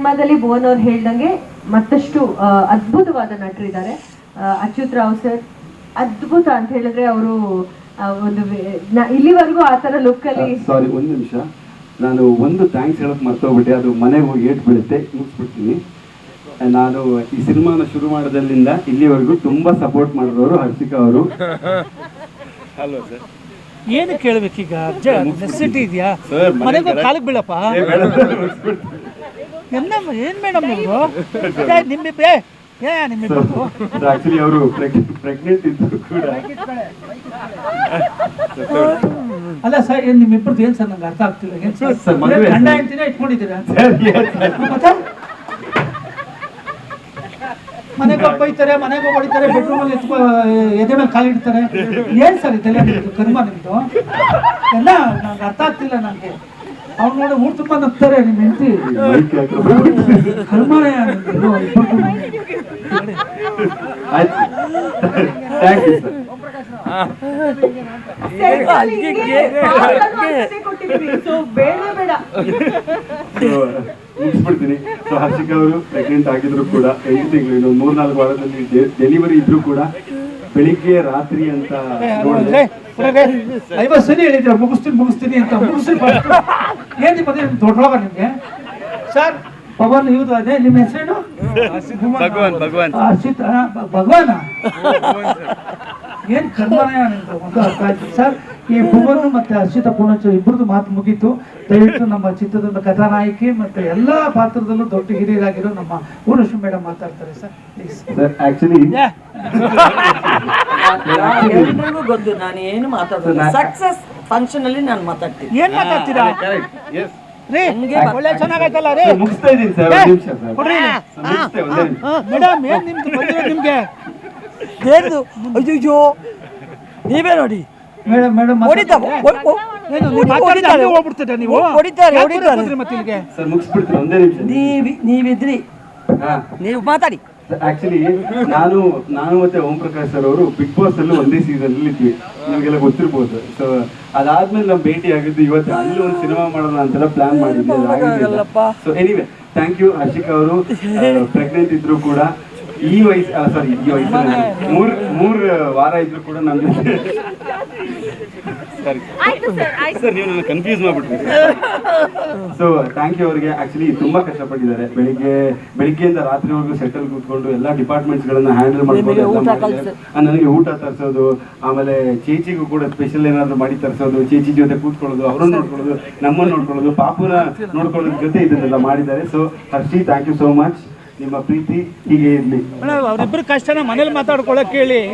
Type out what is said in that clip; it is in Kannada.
ಸಿನಿಮಾದಲ್ಲಿ ಭುವನ್ ಅವ್ರು ಹೇಳ್ದಂಗೆ ಮತ್ತಷ್ಟು ಅದ್ಭುತವಾದ ನಟರಿದ್ದಾರೆ. ಅಚ್ಯುತ್ ರಾವ್ ಸರ್ ಅದ್ಭುತ ಅಂತ ಹೇಳಿದ್ರೆ ಅವರು ಒಂದು ಇಲ್ಲಿವರೆಗೂ ಆ ತರ ಲುಕ್ ಅಲ್ಲಿ. ಸಾರಿ, ಒಂದು ನಿಮಿಷ, ನಾನು ಒಂದು ಥ್ಯಾಂಕ್ಸ್ ಹೇಳಕ್ ಮರ್ತೋಗ್ಬಿಟ್ಟೆ, ಅದು ಮನೆಗೆ ಹೋಗಿ ಏಟ್ ಬೀಳುತ್ತೆ, ಮುಗಿಸ್ಬಿಡ್ತೀನಿ. ನಾನು ಈ ಸಿನಿಮಾನ ಶುರು ಮಾಡೋದ್ರಿಂದ ಇಲ್ಲಿವರೆಗೂ ತುಂಬಾ ಸಪೋರ್ಟ್ ಮಾಡಿದವರು ಹರ್ಷಿಕಾ ಅವರು. ಹಲೋ ಸರ್, ಏನು ಕೇಳಬೇಕೀಗ? ನೆಸೆಸಿಟಿ ಇದೆಯಾ? ಮನೆಗೆ ಕಾಲಿಗೆ ಬೀಳಪ್ಪ. ಏನು ಮೇಡಮ್ ನೀವು ಆಕ್ಚುಲಿ ಅವರು ಪ್ರೆಗ್ನೆಂಟ್ ಇದ್ರು ಕೂಡ. ಅಲ್ಲ ಸರ್, ನಿಮ್ಮಿಬ್ಬರದ್ದು ಏನು ಸರ್ ನಂಗೆ ಅರ್ಥ ಆಗ್ತಿಲ್ಲ. ಗಂಡ ಹೆಂಡ್ತಿನೇ ಇಟ್ಕೊಂಡಿದ್ದೀರಾ? ಮನೆಗೆ ಬೈತಾರೆ, ಮನೆಗೆ ಹೊಡಿತಾರೆ, ಬೆಡ್ರೂಮಲ್ಲಿ ಎದೆ ಮೇಲೆ ಕಾಲಿಡ್ತಾರೆ. ಏನು ಸರ್ ಇದೆಲ್ಲ ನಿಮ್ಮದು ಕರ್ಮ? ನಿಮ್ಮದು ಎಲ್ಲ ನಂಗೆ ಅರ್ಥ ಆಗ್ತಿಲ್ಲ ನನಗೆ. ಅವ್ನು ನೋಡಿ ಊಟ ತುಂಬ ನಗ್ತಾರೆ ನಿಮ್ಮ ಹೆಂಡತಿ. ಕರ್ಮನೇ ನಿಮ್ಮದು. ಮುಗಿಸ್ಬಿಡ್ತೀನಿ. ಸೊ ಹರ್ಷಿಕಾ ಅವರು ಪ್ರೆಗ್ನೆಂಟ್ ಆಗಿದ್ರು ಕೂಡ 8 ತಿಂಗಳು, ಇನ್ನು 3-4 ವಾರದಲ್ಲಿ ಡೆಲಿವರಿ ಇದ್ರು ಕೂಡ ಬೆಳಿಗ್ಗೆ ರಾತ್ರಿ ಅಂತ ನೋಡಿದ್ರೆ 50 ಸರಿ ಹೇಳಿದ್ರೆ ಮುಗಿಸ್ತೀನಿ ಅಂತ. ಏನು ನಿಮ್ಮದೇ ದೊಡ್ಡವಾಗ ನಿಮಗೆ ಸರ್? ಪವನ್ ಇವ್ದು ಅದೇ ನಿಮ್ಮ ಹೆಸರೇನು? ಹರ್ಷಿತ್ ಭಗವಾನ. ಏನು ಕರ್ಮನಯ ಒಂದು ಅರ್ಥ ಆಯ್ತು ಸರ್. ಈ ಭುವನ್ ಮತ್ತೆ ಹರ್ಷಿತಾ ಪೂರ್ಣಚಂದ್ರ ಇಬ್ಬರದು ಮಾತು ಮುಗೀತು. ದಯವಿಟ್ಟು ನಮ್ಮ ಚಿತ್ರದ ಕಥಾನಾಯಕಿ ಮತ್ತೆ ಎಲ್ಲಾ ಪಾತ್ರದಲ್ಲೂ ದೊಡ್ಡ ಹಿರಿಯರಾಗಿರೋ ನಮ್ಮ ಊರ್ವಶಿ ಮೇಡಮ್ ಮಾತಾಡ್ತಾರೆ ಸರ್, ಪ್ಲೀಸ್. ಆಕ್ಚುಲಿ ಎಲ್ರಿಗೂ ಗೊತ್ತು ನಾನು ಏನು ಮಾತಾಡೋದು. ಸಕ್ಸಸ್ ಫಂಕ್ಷನ್ ಅಲ್ಲಿ ನಾನು ಮಾತಾಡ್ತೀನಿ. ಏನ್ ಮಾತಾಡ್ತೀರಾ ಒಳ್ಳೆ ಚೆನ್ನಾಗೈತಲ್ಲ ರೀ? ಮುಗಿಸ್ತಾ ಇದ್ದೀನಿ ಸರ್, ಒಂದು ನಿಮಿಷ ಸರ್. ಮೇಡಮ್ ಏನ್ ನಿಮ್ದು ಬಂದಿರೋದು ನಿಮ್ಗೆ? ಅಯ್ಯೋ ನೀವೇ ನೋಡಿ ಮೇಡಮ್ ಹೋಗ್ಬಿಡ್ತೀರಾ ನೀವು? ಸರ್ ಮುಗಿಸ್ಬಿಡ್ತೀನಿ, ಒಂದೇ ನಿಮಿಷ. ನೀವಿದ್ರಿ, ನೀವು ಮಾತಾಡಿ. ಆಕ್ಚುಲಿ ನಾನು ಮತ್ತೆ ಓಂ ಪ್ರಕಾಶ್ ಸರ್ ಅವರು ಬಿಗ್ ಬಾಸ್ ಅಲ್ಲೂ ಒಂದೇ ಸೀಸನ್ ಅಲ್ಲಿ ಇದ್ವಿ, ನಿಮಗೆಲ್ಲ ಗೊತ್ತಿರ್ಬೋದು. ಸೊ ಅದಾದ್ಮೇಲೆ ನಾವು ಭೇಟಿ ಆಗಿದ್ದು ಇವತ್ತು ಅಲ್ಲಿ ಒಂದು ಸಿನಿಮಾ ಮಾಡೋಣ ಅಂತೆಲ್ಲ ಪ್ಲಾನ್ ಮಾಡಿದ್ವಿ. So anyway thank you Harshika ಅವರು. ಪ್ರೆಗ್ನೆಂಟ್ ಇದ್ರು ಕೂಡ ಈ ವಯಸ್ಸಲ್ಲಿ 3 ವಾರ ಇದ್ರು ಕೂಡ ನಮ್ಮ ಜೊತೆ. ಸರ್ ನೀವು ನನ್ನ ಕನ್ಫ್ಯೂಸ್ ಮಾಡ್ಬಿಟ್ರಿ. ಸೊ ಥ್ಯಾಂಕ್ ಯು ಅವರಿಗೆ. ಆಕ್ಚುಲಿ ತುಂಬಾ ಕಷ್ಟಪಟ್ಟಿದ್ದಾರೆ. ಬೆಳಿಗ್ಗೆಯಿಂದ ರಾತ್ರಿವರೆಗೂ ಸೆಟಲ್ ಕೂತ್ಕೊಂಡು ಎಲ್ಲ ಡಿಪಾರ್ಟ್ಮೆಂಟ್ಸ್ ಗಳನ್ನ ಹ್ಯಾಂಡಲ್ ಮಾಡ್ಕೊಂಡು ನನಗೆ ಊಟ ತರಿಸೋದು, ಆಮೇಲೆ ಚೇಚಿಗೂ ಕೂಡ ಸ್ಪೆಷಲ್ ಏನಾದ್ರು ಮಾಡಿ ತರಿಸೋದು, ಚೇಚಿ ಜೊತೆ ಕೂತ್ಕೊಳ್ಳೋದು, ಅವ್ರನ್ನ ನೋಡ್ಕೊಳ್ಳೋದು, ನಮ್ಮನ್ನು ನೋಡ್ಕೊಳ್ಳೋದು, ಪಾಪುನ ನೋಡ್ಕೊಳ್ಳೋದ್ರ ಜೊತೆ ಇದನ್ನೆಲ್ಲ ಮಾಡಿದ್ದಾರೆ. So Harshi thank you so much. ನಿಮ್ಮ ಪ್ರೀತಿ ಹೀಗೆ ಇರಲಿ. ಅವರಿಬ್ಬರು ಕಷ್ಟನ ಮನೇಲಿ ಮಾತಾಡ್ಕೊಳಕ್ ಹೇಳಿ.